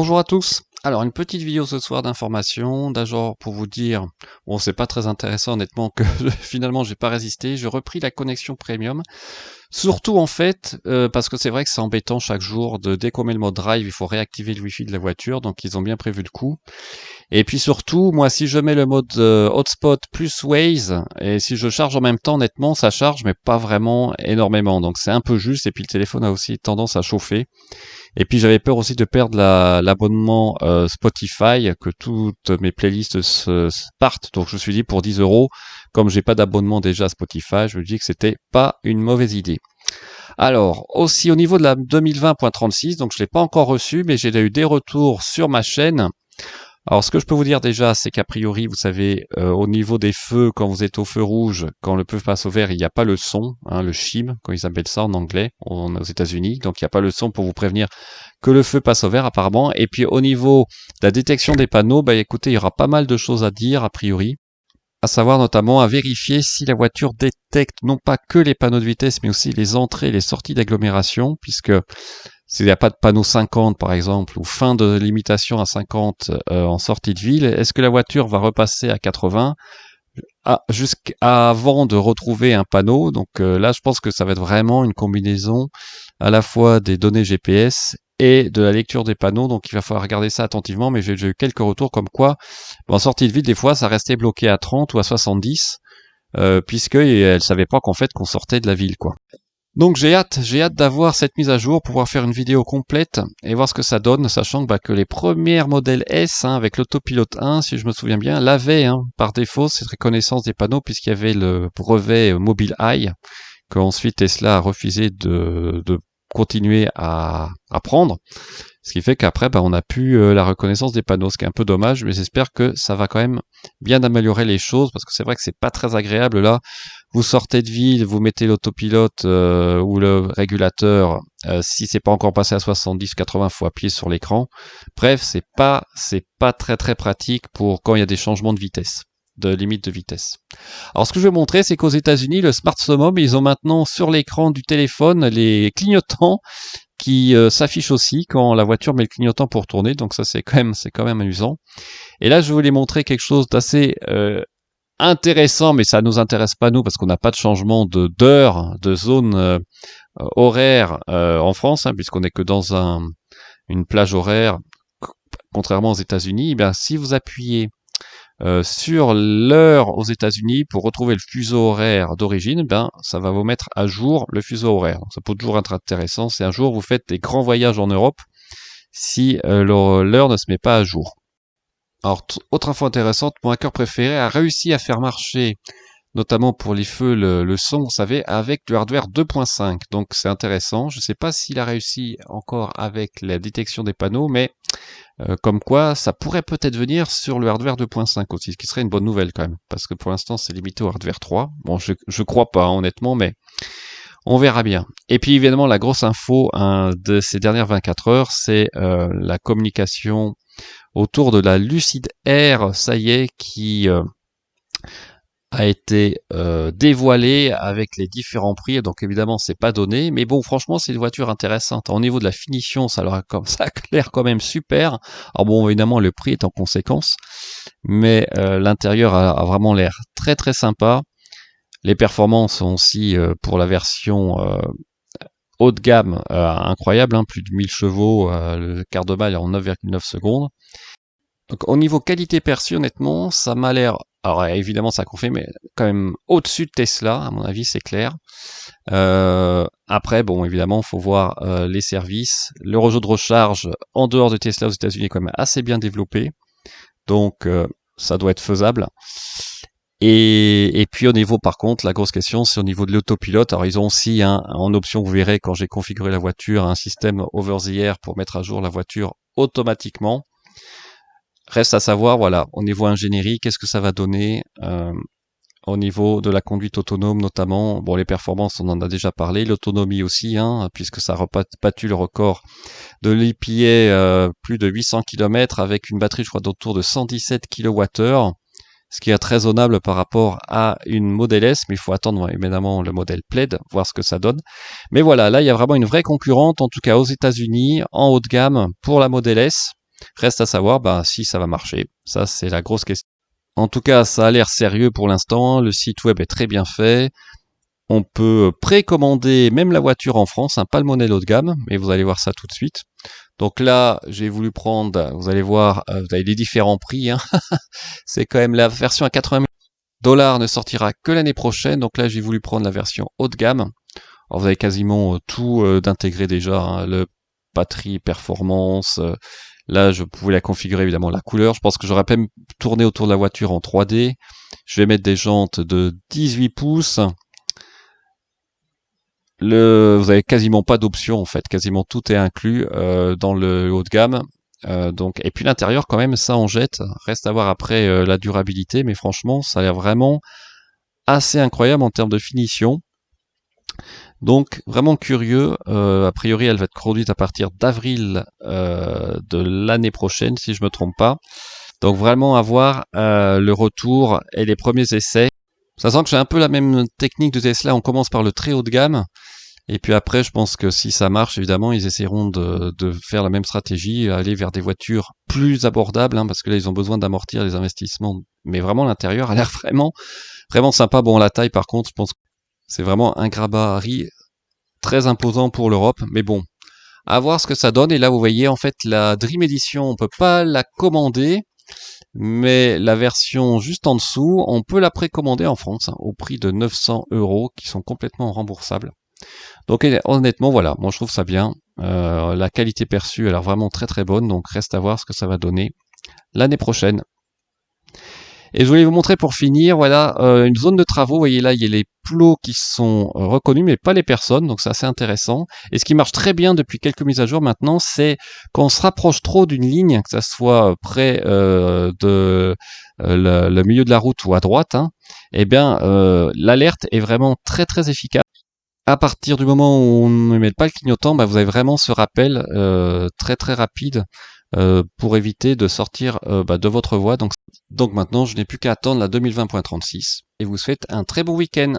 Bonjour à tous. Alors une petite vidéo ce soir d'information, d'un genre pour vous dire, bon c'est pas très intéressant honnêtement que finalement j'ai pas résisté, j'ai repris la connexion premium. Surtout en fait, parce que c'est vrai que c'est embêtant chaque jour de dès qu'on met le mode drive, il faut réactiver le wifi de la voiture, donc ils ont bien prévu le coup. Et puis surtout, moi si je mets le mode hotspot plus Waze, et si je charge en même temps, honnêtement ça charge mais pas vraiment énormément, donc c'est un peu juste, et puis le téléphone a aussi tendance à chauffer. Et puis j'avais peur aussi de perdre l'abonnement Spotify, que toutes mes playlists se partent. Donc je me suis dit pour 10 €, comme j'ai pas d'abonnement déjà à Spotify, je me dis que c'était pas une mauvaise idée. Alors aussi au niveau de la 2020.36, donc je l'ai pas encore reçu, mais j'ai eu des retours sur ma chaîne. Alors, ce que je peux vous dire déjà, c'est qu'a priori, vous savez, au niveau des feux, quand vous êtes au feu rouge, quand le feu passe au vert, il n'y a pas le son, hein, le chime, comme ils appellent ça en anglais, aux États-Unis. Donc, il n'y a pas le son pour vous prévenir que le feu passe au vert, apparemment. Et puis, au niveau de la détection des panneaux, bah, écoutez, il y aura pas mal de choses à dire, a priori. À savoir notamment à vérifier si la voiture détecte non pas que les panneaux de vitesse, mais aussi les entrées et les sorties d'agglomération, puisque s'il n'y a pas de panneau 50 par exemple, ou fin de limitation à 50 en sortie de ville, est-ce que la voiture va repasser à 80 jusqu'avant de retrouver un panneau? Donc là, je pense que ça va être vraiment une combinaison à la fois des données GPS et de la lecture des panneaux, donc il va falloir regarder ça attentivement, mais j'ai eu quelques retours comme quoi, en sortie de ville, des fois, ça restait bloqué à 30 ou à 70, puisqu'elle ne savait pas qu'en fait qu'on sortait de la ville, quoi. Donc j'ai hâte d'avoir cette mise à jour pour pouvoir faire une vidéo complète et voir ce que ça donne, sachant que les premiers modèles S, avec l'autopilote 1, si je me souviens bien, l'avaient par défaut cette reconnaissance des panneaux, puisqu'il y avait le brevet Mobileye, qu'ensuite Tesla a refusé de continuer à prendre. Ce qui fait qu'après, on n'a plus la reconnaissance des panneaux, ce qui est un peu dommage, mais j'espère que ça va quand même bien améliorer les choses, parce que c'est vrai que c'est pas très agréable là. Vous sortez de ville, vous mettez l'autopilote ou le régulateur, si c'est pas encore passé à 70-80, faut appuyer sur l'écran. Bref, c'est pas très très pratique pour quand il y a des changements de vitesse, de limite de vitesse. Alors ce que je vais montrer, c'est qu'aux États-Unis, le Smart Summum, ils ont maintenant sur l'écran du téléphone les clignotants qui s'affichent aussi quand la voiture met le clignotant pour tourner. Donc ça c'est quand même amusant. Et là, je voulais montrer quelque chose d'assez intéressant, mais ça nous intéresse pas nous parce qu'on n'a pas de changement d'heure, de zone horaire en France, puisqu'on est que dans une plage horaire, contrairement aux États-Unis. Si vous appuyez sur l'heure aux États-Unis pour retrouver le fuseau horaire d'origine, ça va vous mettre à jour le fuseau horaire. Donc, ça peut toujours être intéressant si un jour vous faites des grands voyages en Europe, si l'heure ne se met pas à jour. Alors, autre info intéressante, mon hacker préféré a réussi à faire marcher, notamment pour les feux, le son, vous savez, avec le hardware 2.5. Donc c'est intéressant. Je ne sais pas s'il a réussi encore avec la détection des panneaux, mais comme quoi ça pourrait peut-être venir sur le hardware 2.5 aussi, ce qui serait une bonne nouvelle quand même, parce que pour l'instant c'est limité au hardware 3. Bon, je crois pas honnêtement, mais on verra bien. Et puis évidemment la grosse info de ces dernières 24 heures, c'est la communication autour de la Lucid Air, ça y est, qui a été dévoilé avec les différents prix. Donc évidemment c'est pas donné, mais bon franchement c'est une voiture intéressante. Au niveau de la finition, ça a l'air quand même super. Alors bon évidemment le prix est en conséquence, mais l'intérieur a vraiment l'air très très sympa. Les performances sont aussi pour la version haut de gamme incroyable, plus de 1000 chevaux, le quart de balle en 9,9 secondes. Donc au niveau qualité perçue, honnêtement, ça m'a l'air, alors évidemment ça confirme, mais quand même au-dessus de Tesla, à mon avis, c'est clair. Après, bon, évidemment, faut voir les services. Le réseau de recharge en dehors de Tesla aux États-Unis est quand même assez bien développé, donc ça doit être faisable. Et puis au niveau, par contre, la grosse question, c'est au niveau de l'autopilote. Alors ils ont aussi en option, vous verrez quand j'ai configuré la voiture, un système over the air pour mettre à jour la voiture automatiquement. Reste à savoir, voilà, au niveau ingénierie, qu'est-ce que ça va donner au niveau de la conduite autonome notamment. Bon, les performances, on en a déjà parlé, l'autonomie aussi, puisque ça a battu le record de l'EPA, plus de 800 km avec une batterie, je crois, d'autour de 117 kWh, ce qui est très raisonnable par rapport à une Model S, mais il faut attendre évidemment le modèle Plaid, voir ce que ça donne. Mais voilà, là, il y a vraiment une vraie concurrente, en tout cas aux États-Unis, en haut de gamme pour la Model S. Reste à savoir si ça va marcher. Ça, c'est la grosse question. En tout cas, ça a l'air sérieux pour l'instant. Le site web est très bien fait. On peut précommander même la voiture en France, pas le modèle haut de gamme, mais vous allez voir ça tout de suite. Donc là, j'ai voulu prendre, vous allez voir, vous avez les différents prix. C'est quand même la version à 80 $ ne sortira que l'année prochaine. Donc là, j'ai voulu prendre la version haut de gamme. Alors vous avez quasiment tout d'intégré déjà, le batterie, performance. Là, je pouvais la configurer évidemment la couleur. Je pense que j'aurais même tourné autour de la voiture en 3D. Je vais mettre des jantes de 18 pouces. Vous avez quasiment pas d'options en fait, quasiment tout est inclus dans le haut de gamme. Et puis l'intérieur quand même, ça en jette. Reste à voir après la durabilité, mais franchement, ça a l'air vraiment assez incroyable en termes de finition. Donc vraiment curieux. A priori, elle va être produite à partir d'avril de l'année prochaine, si je me trompe pas. Donc vraiment à voir le retour et les premiers essais. Ça sent que j'ai un peu la même technique de Tesla. On commence par le très haut de gamme. Et puis après, je pense que si ça marche, évidemment, ils essaieront de faire la même stratégie, aller vers des voitures plus abordables, parce que là, ils ont besoin d'amortir les investissements. Mais vraiment, l'intérieur a l'air vraiment, vraiment sympa. Bon, la taille, par contre, je pense que c'est vraiment un gabarit très imposant pour l'Europe. Mais bon, à voir ce que ça donne. Et là, vous voyez, en fait, la Dream Edition, on peut pas la commander. Mais la version juste en dessous, on peut la précommander en France, au prix de 900 €, qui sont complètement remboursables. Donc honnêtement, voilà, moi je trouve ça bien. La qualité perçue a l'air vraiment très très bonne, donc reste à voir ce que ça va donner l'année prochaine. Et je voulais vous montrer pour finir, voilà, une zone de travaux. Vous voyez là, il y a les plots qui sont reconnus, mais pas les personnes, donc c'est assez intéressant. Et ce qui marche très bien depuis quelques mises à jour maintenant, c'est quand on se rapproche trop d'une ligne, que ça soit près de le milieu de la route ou à droite, eh bien l'alerte est vraiment très très efficace. À partir du moment où on ne met pas le clignotant, vous avez vraiment ce rappel très très rapide pour éviter de sortir de votre voie. Donc maintenant, je n'ai plus qu'à attendre la 2020.36 et vous souhaite un très bon week-end.